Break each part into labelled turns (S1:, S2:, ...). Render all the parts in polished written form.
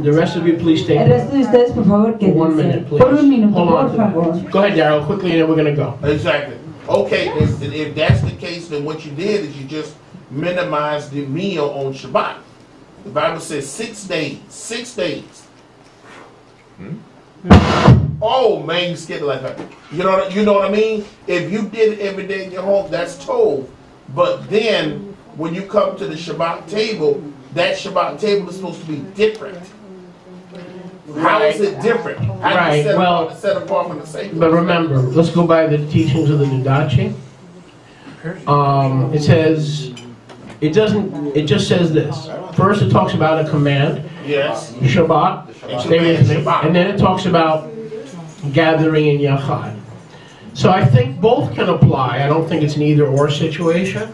S1: The rest of you, please stay.
S2: El resto de ustedes, por favor,
S1: For 1 minute,
S2: quédense.
S1: please.
S2: Por un minuto,
S1: Hold on
S2: por
S1: to that.
S2: favor.
S1: Go ahead, Daryl, quickly, and then we're going to go.
S3: Exactly. Okay, if that's the case, then what you did is you just minimized the meal on Shabbat. The Bible says 6 days. 6 days. Oh man, you skipped it like that. You know what I mean? If you did it every day in your home, that's Tov. But then when you come to the Shabbat table, that Shabbat table is supposed to be different. How is it different? How do you set apart from the sacred?
S1: But remember, let's go by the teachings of the Didache. It says, it just says this. First it talks about a command.
S3: Yes.
S1: Shabbat. Stay with me. And then it talks about gathering in Yachad. So I think both can apply. I don't think it's an either or situation.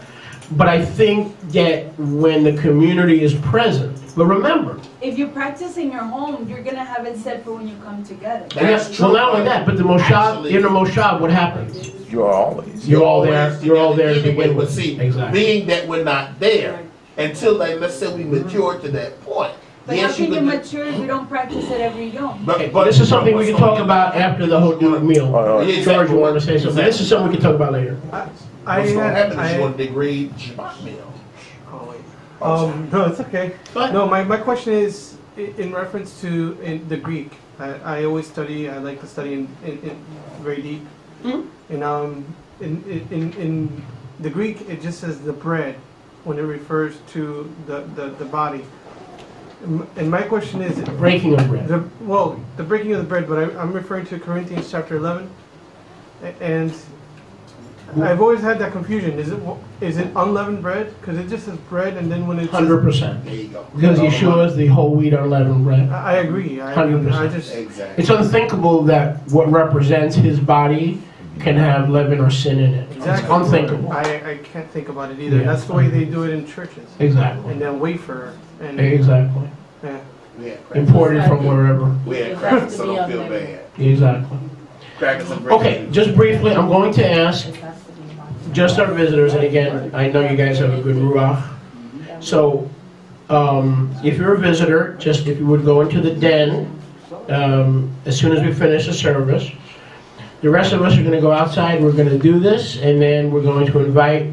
S1: But I think that when the community is present, but remember,
S4: if you practice in your home, you're going to have it set for when you come together.
S3: That's true.
S1: Well, not only that, but the Moshab, in the Moshab, what happens?
S5: You're always.
S1: You're all there to begin
S3: But
S1: with.
S3: see,
S1: Exactly.
S3: being that we're not there until, like, let's say we mature to that point.
S4: But how can you mature if you don't practice it every yom?
S1: But this is something we can talk about after the whole meal. George, you want to say something? This is something we can talk about later.
S3: What's going to happen is you want to degrade Shabbat meal.
S6: No, it's okay.
S1: But,
S6: no, my question is in reference to the Greek. I always study. I like to study in very deep. And in the Greek, it just says the bread when it refers to the body. And my question is
S1: breaking of bread.
S6: The breaking of the bread, but I'm referring to Corinthians chapter 11, and I've always had that confusion. Is it unleavened bread? Because it just says bread, and then when it's
S1: 100%.
S3: There you go.
S1: Because Yeshua is the whole wheat unleavened bread.
S6: I agree.
S1: 100%.
S3: Exactly.
S1: It's unthinkable that what represents his body can have leaven or sin in it.
S6: Exactly.
S1: It's unthinkable.
S6: I can't think about it either.
S1: Yeah.
S6: That's the way they do it in churches.
S1: Exactly.
S6: And then wafer. And
S1: exactly.
S6: Yeah.
S1: Imported from wherever.
S3: We had crackers, so don't feel bad.
S1: Exactly.
S3: Crackers and
S1: Okay, just briefly, I'm going to ask just our visitors, and again, I know you guys have a good ruach. So, if you're a visitor, just if you would go into the den as soon as we finish the service. The rest of us are going to go outside. We're going to do this, and then we're going to invite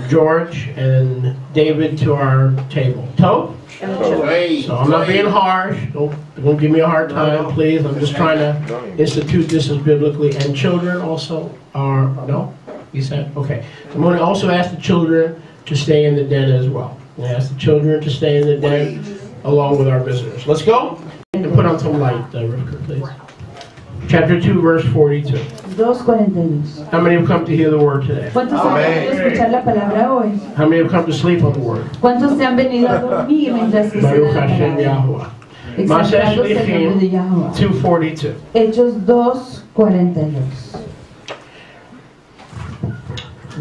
S1: George and David to our table. So I'm not being harsh. Don't give me a hard time, please. I'm just trying to institute this as biblically. And children also are, no? You said? Okay. So I'm going to also ask the children to stay in the den as well. I'm going to ask the children to stay in the den along with our visitors. Let's go. And put on some light, Rivka, please. Chapter 2, verse 42.
S2: 2:42.
S1: How many have come to hear the word today?
S2: ¿Cuántos han venido a escuchar la palabra hoy?
S1: How many have come to sleep on the word?
S2: ¿Cuántos se han venido a dormir mientras que se
S1: Baruch
S2: da la
S1: Hashem
S2: palabra?
S1: Yahuwah. Maaseh Shlichim 2:42.
S2: Hechos 2:42.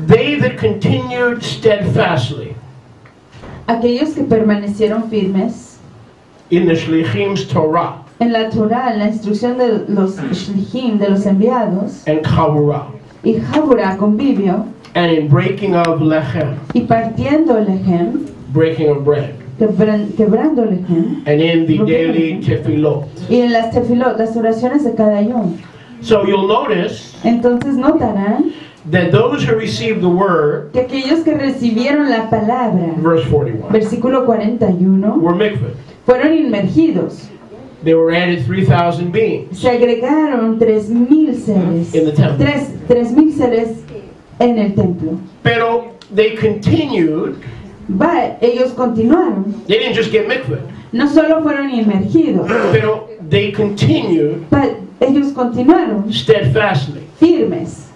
S1: They that continued steadfastly
S2: Aquellos que permanecieron firmes
S1: in the Shlichim's Torah
S2: en la Torah, en la instrucción de los shlichim, de los enviados,
S1: and Chavurah,
S2: y Chavurah, convivio,
S1: and in breaking of lechem,
S2: y partiendo lechem,
S1: breaking of bread,
S2: quebrando lechem,
S1: and in the daily tefillot.
S2: y en las tefilot, las oraciones de cada yom.
S1: So you'll notice
S2: Entonces notarán
S1: that those who received the word,
S2: que aquellos que recibieron la palabra,
S1: verse 41,
S2: versículo 41,
S1: were mikvah.
S2: fueron inmergidos.
S1: There were added 3,000 beings
S2: Se agregaron 3,000 seres,
S1: in the temple.
S2: 3,000 seres en el templo.
S1: Pero they continued.
S2: But ellos continuaron.
S1: They didn't just get mikvah.
S2: No solo fueron inmergidos,
S1: Pero they continued
S2: but ellos continuaron
S1: steadfastly
S2: firmes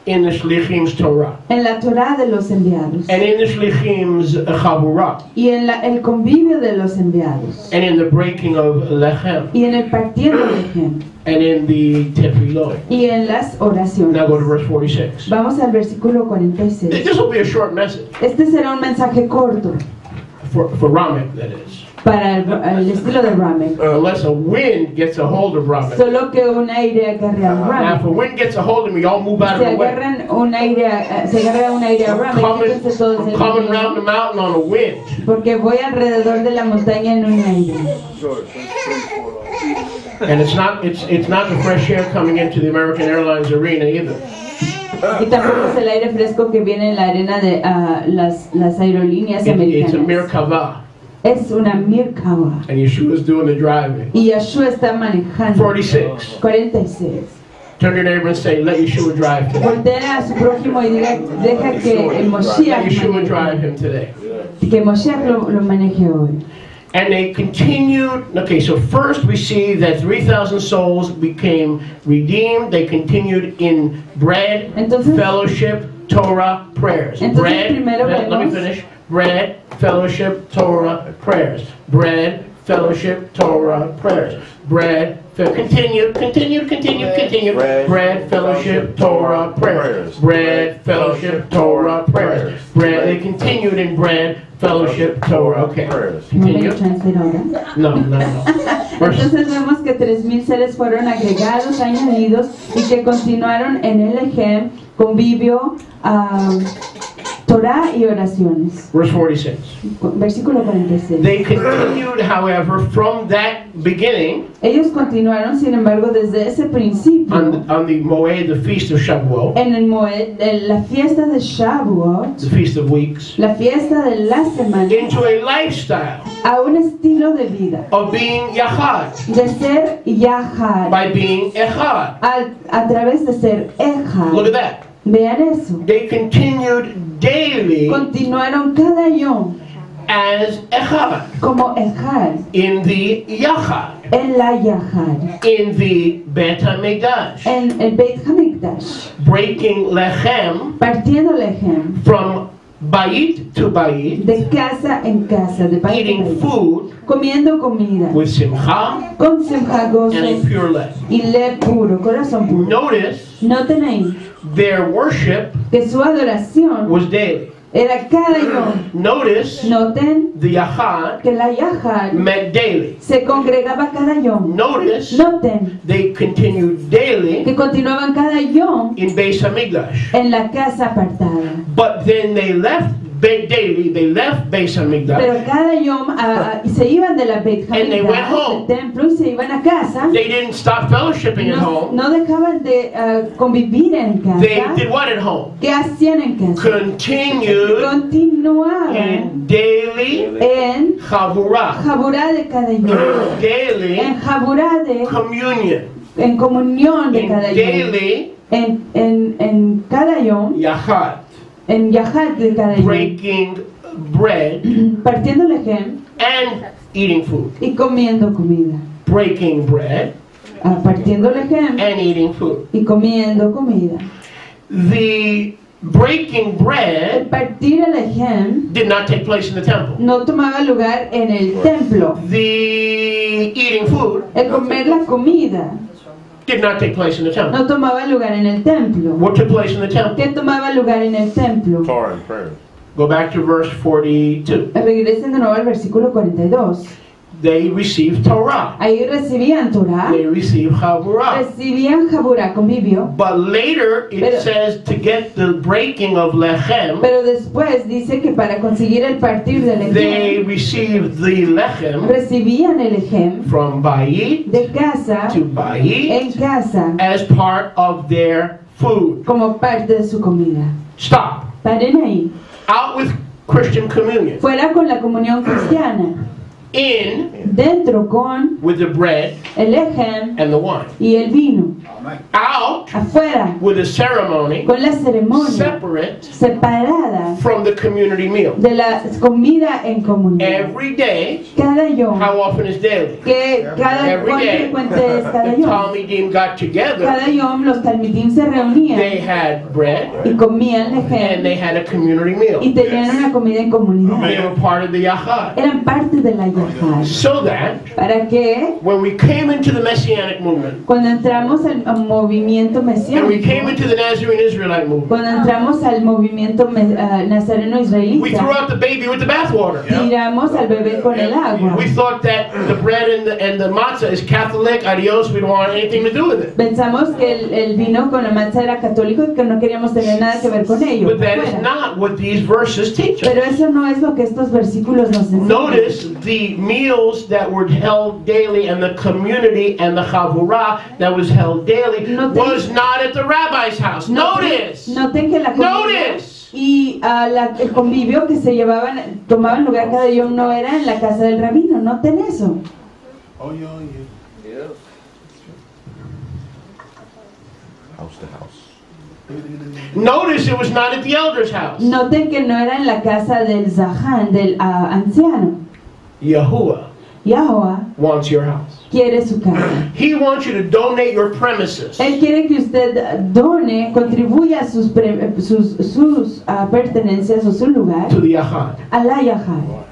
S1: in the Shlichim's Torah
S2: en la Torah de los enviados
S1: and in the Shlichim's Chavurah
S2: y en el convivio de los enviados
S1: and in the breaking of lechem
S2: y en el partiendo de lechem
S1: and in the tefillot.
S2: y en las oraciones.
S1: Now go to verse 46.
S2: Vamos al versículo 46.
S1: This will be a short message
S2: Este será un mensaje corto
S1: for Ramek, that is.
S2: para el estilo de ramen.
S1: Unless a wind gets a hold of ramen.
S2: Solo que un aire agarre al
S1: Now, if
S2: ramen.
S1: a wind gets a hold of me, y'all move out
S2: Se
S1: of the way.
S2: agarra un aire a ramen, entonces todos
S1: I'm
S2: se
S1: coming round the mountain on a wind.
S2: porque voy alrededor de la montaña en un aire.
S1: And it's not the fresh air coming into the American Airlines arena either.
S2: Y tampoco es el aire fresco que viene en la arena de las aerolíneas
S1: It's a
S2: americanas.
S1: Merkava.
S2: Es una Mirkawa.
S1: And Yeshua's doing the driving.
S2: Y Yeshua está manejando.
S1: 46.
S2: 46.
S1: Turn to your neighbor and say, let Yeshua drive today.
S2: Voltea a su prójimo y diga, deja que el
S1: Let
S2: Moshiach
S1: Yeshua drive
S2: maneje.
S1: him today.
S2: Que Moshiach lo maneje hoy.
S1: And they continued. Okay, so first we see that 3,000 souls became redeemed. They continued in bread,
S2: Entonces-
S1: fellowship, Torah, prayers.
S2: Entonces,
S1: Bread,
S2: primero
S1: let me
S2: vemos-
S1: finish. Bread, fellowship, Torah, prayers. Bread, fellowship, Torah, prayers. Bread, continue. Bread, fellowship, Torah, prayers. Bread, fellowship, Torah, prayers. Bread, they continued in bread, fellowship, Torah. Okay,
S2: You want me
S1: continue.
S2: to translate ahora?
S1: No. Verse,
S2: Entonces vemos que 3,000 seres fueron agregados, añadidos y que continuaron en el ejem, convivio, Torah y oraciones.
S1: verse 46.
S2: Versículo 46.
S1: They continued, however, from that beginning
S2: Ellos continuaron, sin embargo, desde ese principio
S1: on the Moed, the feast of Shavuot,
S2: en el Moed, en la fiesta de Shavuot,
S1: the feast of weeks,
S2: la fiesta de la semana,
S1: into a lifestyle
S2: a un estilo de vida,
S1: of being Yahad,
S2: de ser Yahad,
S1: by being Echad.
S2: a través de ser
S1: Look at
S2: Ejad.
S1: that.
S2: Vean eso.
S1: They continued daily
S2: Continuaron cada yom
S1: as Echad,
S2: como Ejad,
S1: in the Yahad,
S2: en la Yahad,
S1: in the Bet HaMikdash,
S2: en el Beit HaMikdash,
S1: breaking lechem
S2: partiendo lejem
S1: from Bayit to Bayit,
S2: de casa en casa, de país en
S1: eating
S2: país,
S1: food
S2: comiendo comida
S1: with simcha
S2: con simcha, gozo
S1: and a pure lev.
S2: y le puro, corazón puro.
S1: Notice
S2: Noten ahí
S1: their worship
S2: que su adoración
S1: was daily.
S2: era cada yom.
S1: Notice
S2: Noten
S1: the Yahad
S2: que la Yahad
S1: met daily.
S2: se congregaba cada yom.
S1: Notice
S2: Noten
S1: they continued daily
S2: que continuaban cada yom
S1: in Beis Hamikdash.
S2: en la casa apartada.
S1: But then they left daily, they left Beis Hamikdash.
S2: Pero cada yom se iban de la Beit
S1: And they went
S2: Hamikdash,
S1: home.
S2: del templo, y se iban a casa.
S1: They didn't stop fellowshipping at
S2: No,
S1: home.
S2: no dejaban de convivir en
S1: They
S2: casa.
S1: did what at home?
S2: ¿Qué hacían en casa?
S1: Continued
S2: Continuaban
S1: in daily
S2: en
S1: Chavurah,
S2: Jaburá de cada yom, en
S1: daily
S2: Jaburá de,
S1: communion,
S2: en comunión de
S1: in
S2: cada yom,
S1: daily
S2: en cada yom,
S1: Yahad,
S2: en Yahad de cada yom,
S1: breaking bread
S2: partiendo lejem
S1: and eating food.
S2: y comiendo comida.
S1: Breaking bread
S2: Partiendo lejem
S1: and eating food.
S2: y comiendo comida.
S1: The breaking
S2: El
S1: bread
S2: partir el lejem
S1: did not take place in the temple.
S2: no tomaba lugar en el templo.
S1: The eating food
S2: El comer la comida
S1: did not take place in the temple.
S2: no tomaba lugar en el templo.
S1: What took place in the temple?
S2: ¿Qué tomaba lugar en el templo?
S3: Torah and prayer.
S1: Go back to verse 42.
S2: Regresen de nuevo al versículo 42.
S1: They received Torah.
S2: Ahí recibían Torah,
S1: They received Chavurah.
S2: recibían Jaburá, convivio,
S1: But later it
S2: Pero-
S1: says to get the breaking of lechem,
S2: pero después dice que para conseguir el partir del
S1: they
S2: ejem,
S1: received the lechem
S2: recibían el ejem
S1: from Bayit
S2: de casa
S1: to Bayit
S2: en casa
S1: as part of their food.
S2: como parte de su comida.
S1: Stop.
S2: Paren ahí.
S1: Out with Christian communion.
S2: Fuera con la comunión cristiana,
S1: In
S2: dentro con
S1: with the bread
S2: el ejem
S1: and the wine.
S2: y el vino.
S1: Out
S2: Afuera
S1: with a ceremony
S2: con la ceremonia
S1: separate
S2: separada
S1: from the community meal.
S2: de la comida en comunión.
S1: Every day,
S2: Cada yom,
S1: how often is daily?
S2: que cada
S1: Every
S2: cuán
S1: day,
S2: frecuente es cada
S1: the
S2: yom.
S1: Talmidim got together.
S2: Cada yom los talmidim se
S1: They
S2: reunían
S1: had bread
S2: y comían
S1: and
S2: lejem
S1: they had a community
S2: y
S1: meal.
S2: tenían una comida en
S1: They
S2: comunidad.
S1: were part of the Yahad.
S2: Eran parte de la yahad.
S1: So that
S2: Para que
S1: when we came into the Messianic movement,
S2: cuando entramos al movimiento movimiento
S1: And we came
S2: mesiánico,
S1: into the Nazarene Israelite movement.
S2: cuando entramos al movimiento nazareno
S1: We threw
S2: israelita,
S1: out the baby with the bathwater.
S2: tiramos al bebé con el agua.
S1: We thought that the bread and the matzah is Catholic, adios, we don't want anything to do with it.
S2: Pensamos que el vino con la matzah era católico y que no queríamos tener nada que ver con ello.
S1: But that is
S2: Fuera.
S1: not what these verses teach us.
S2: Pero eso no es lo que estos versículos nos enseñan.
S1: Notice the meals that were held daily and the community and the chavurah that was held daily was not at the rabbi's house. Notice!
S2: Noten que la comida
S1: Notice!
S2: y el convivio que se tomaban lugar cada día no era en la casa del rabino. Noten eso.
S3: Oh, yeah.
S5: House to house.
S1: Notice it was not at the elder's house.
S2: Noten que no era en la casa del Zahán, del anciano.
S1: Yahuwah
S2: Yahweh
S1: wants your house.
S2: quiere su casa.
S1: He wants you to donate your premises
S2: Él quiere que usted done, contribuya sus pertenencias o su lugar
S1: to the Yahad.
S2: a la Yahad.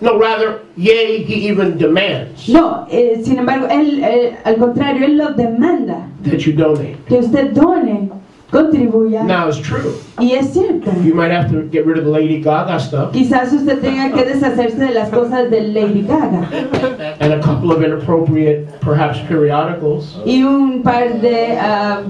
S1: No, rather, yea, he even demands
S2: No, sin embargo, él, al contrario, él lo demanda,
S1: that you donate.
S2: que usted done, contribuya.
S1: Now, it's true.
S2: Y es cierto.
S1: You might have to get rid of the Lady Gaga stuff
S2: Quizás usted tenga que deshacerse de las cosas de Lady Gaga
S1: and a couple of inappropriate, perhaps, periodicals.
S2: y un par de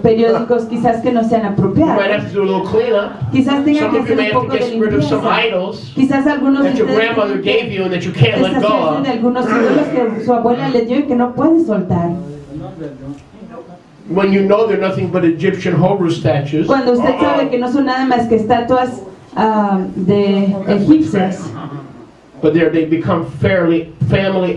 S2: periódicos quizás que no sean
S1: You might
S2: apropiados.
S1: have to do a little cleanup.
S2: Quizás tenga
S1: Some
S2: que
S1: of you
S2: hacer
S1: may
S2: un
S1: have to
S2: poco de
S1: get rid of some
S2: limpieza.
S1: idols
S2: Quizás algunos de
S1: that your
S2: ustedes
S1: grandmother
S2: tienen
S1: gave you and that you can't
S2: que
S1: let go
S2: deshacerse de
S1: of.
S2: algunos ídolos que su abuela le dio y que no puede soltar.
S1: When you know they're nothing but Egyptian Horus statues.
S2: Cuando usted sabe que no son nada más que estatuas de egipcias,
S1: But they become family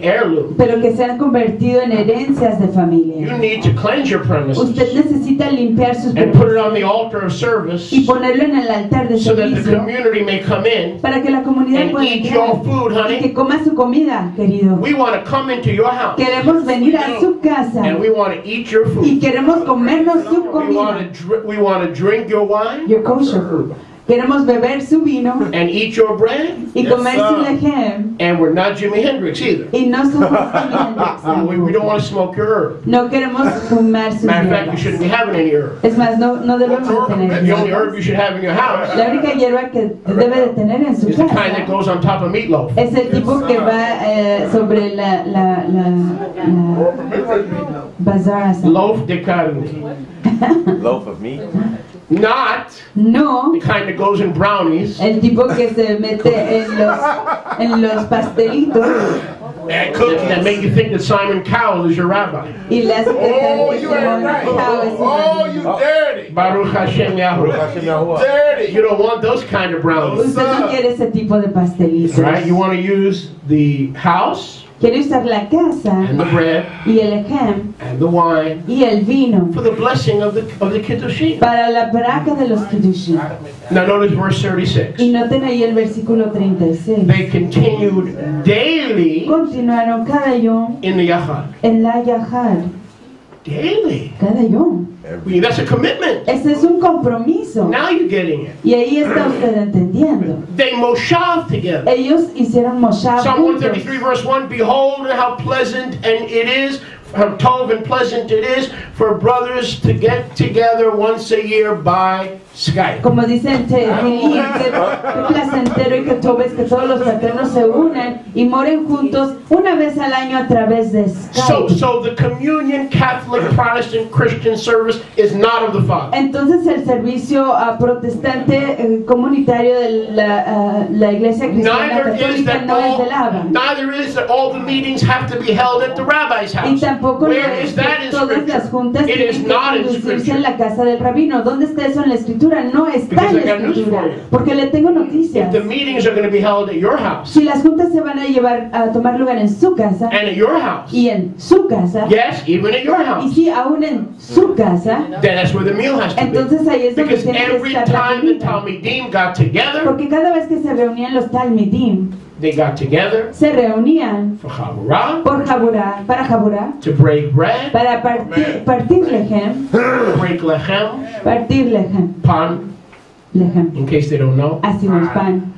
S1: heirloom.
S2: pero que se han convertido en herencias de
S1: You
S2: familia.
S1: need to cleanse your premises
S2: Usted necesita limpiar sus
S1: and put it on
S2: pertenencias
S1: the altar of service
S2: y ponerlo en el altar de
S1: so that the
S2: servicio
S1: community may come in
S2: para que la comunidad
S1: and
S2: pueda
S1: eat
S2: entrar
S1: your food,
S2: y que
S1: honey.
S2: coma su comida, querido.
S1: We want to come into your house
S2: Queremos venir a su casa
S1: and we want to eat your
S2: y
S1: food.
S2: queremos comernos su comida,
S1: We want to drink your wine
S2: your kosher food. Queremos beber su vino
S1: and eat your bread.
S2: y comer su lejem
S1: And we're not Jimi Hendrix either.
S2: y no somos Jimi
S1: We
S2: Hendrix.
S1: don't want to smoke your herb.
S2: No queremos fumar sus
S1: Matter of fact, you shouldn't be
S2: hierbas.
S1: having any herb.
S2: Es más, no debemos de tener
S1: The only
S2: hierbas.
S1: herb you should have in your house
S2: La única hierba que debe de tener en su
S1: is the kind that
S2: casa
S1: goes on top of meatloaf.
S2: es el tipo que va sobre la bazar.
S1: Loaf de carne.
S5: Loaf of meat.
S1: Not
S2: No
S1: the kind that goes in brownies.
S2: el tipo que se mete en los pastelitos
S1: That make you think that Simon Cowell is your rabbi.
S2: y le hace
S3: Oh,
S2: pensar
S3: you
S2: que
S3: ain't right. Oh, you dirty.
S1: Baruch Hashem Yahuwah.
S3: Dirty.
S1: You don't want those kind of brownies.
S2: usted no quiere ese tipo de pastelitos.
S1: Right? You want to use the house
S2: Quiere usar la casa
S1: and the bread
S2: y el ejem
S1: and the wine
S2: y el vino
S1: for the blessing of the Kiddushim.
S2: para la braca de los kiddushim.
S1: Now notice verse 36.
S2: Y noten ahí el versículo 36.
S1: They continued daily
S2: Continuaron cada yom
S1: in the Yachad.
S2: en la Yahad.
S1: Daily.
S2: Cada yom.
S1: That's a commitment.
S2: Ese es un compromiso.
S1: Now you're getting it.
S2: Y ahí está usted entendiendo.
S1: They moshav together.
S2: Ellos hicieron moshav
S1: Psalm
S2: juntos.
S1: 133 verse 1, behold how pleasant and it is, how tov and pleasant it is for brothers to get together once a year by Skype.
S2: Como dice el Tehillim, qué placentero y qué tov es que todos los fraternos se unen y moren juntos una vez al año a través de Skype.
S1: So the communion Catholic Protestant Christian service is not of the Father.
S2: Entonces el servicio protestante comunitario de la iglesia cristiana católica no es del Abba.
S1: Neither is that all the meetings have to be held at the rabbi's
S2: Y
S1: house.
S2: tampoco
S1: Where
S2: no
S1: is
S2: es
S1: that
S2: que
S1: in
S2: todas las juntas
S1: Scripture? It is
S2: tienen que
S1: not in
S2: conducirse en
S1: Scripture.
S2: la casa del rabino. ¿Dónde está eso en la escritura? No está
S1: Because
S2: en
S1: I
S2: la
S1: got news
S2: escritura.
S1: for you.
S2: Porque le tengo noticias.
S1: If the meetings are going to be held at your house
S2: Si las juntas se van a llevar a tomar lugar en su casa
S1: and at your house,
S2: y en su casa,
S1: yes, even at your
S2: y
S1: house,
S2: si aún en su casa,
S1: then that's where the meal has to be.
S2: entonces ahí es donde
S1: Because
S2: tiene que
S1: every
S2: estar la
S1: time the
S2: comida.
S1: Talmidim got together,
S2: Porque cada vez que se reunían los talmidim,
S1: they got together
S2: se reunían
S1: for Chaburah,
S2: para Jaburá,
S1: to break bread,
S2: para partir lejem,
S1: break lechem, pan,
S2: lejem,
S1: in case they don't know,
S2: hacimos pan,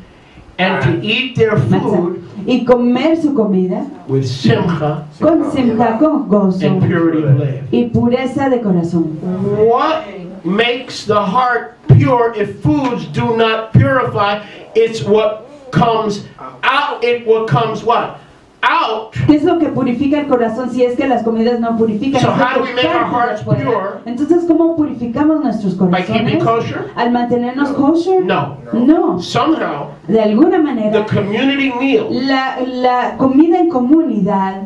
S1: and to eat their
S2: matzah,
S1: food
S2: y comer su comida
S1: with simcha
S2: con simcha, con gozo
S1: and purity of life.
S2: y pureza de corazón.
S1: What makes the heart pure if foods do not purify? It's what comes out. What comes what? Out.
S2: ¿Qué es lo que purifica el corazón si es que las comidas no purifican?
S1: So
S2: Es lo
S1: how do
S2: que
S1: we make our
S2: parte de
S1: hearts
S2: afuera.
S1: pure?
S2: Entonces, ¿cómo purificamos nuestros
S1: By keeping
S2: corazones?
S1: kosher?
S2: ¿Al mantenernos kosher?
S1: No.
S2: No.
S1: Somehow,
S2: De alguna
S1: the
S2: manera,
S1: community meal
S2: la comida en comunidad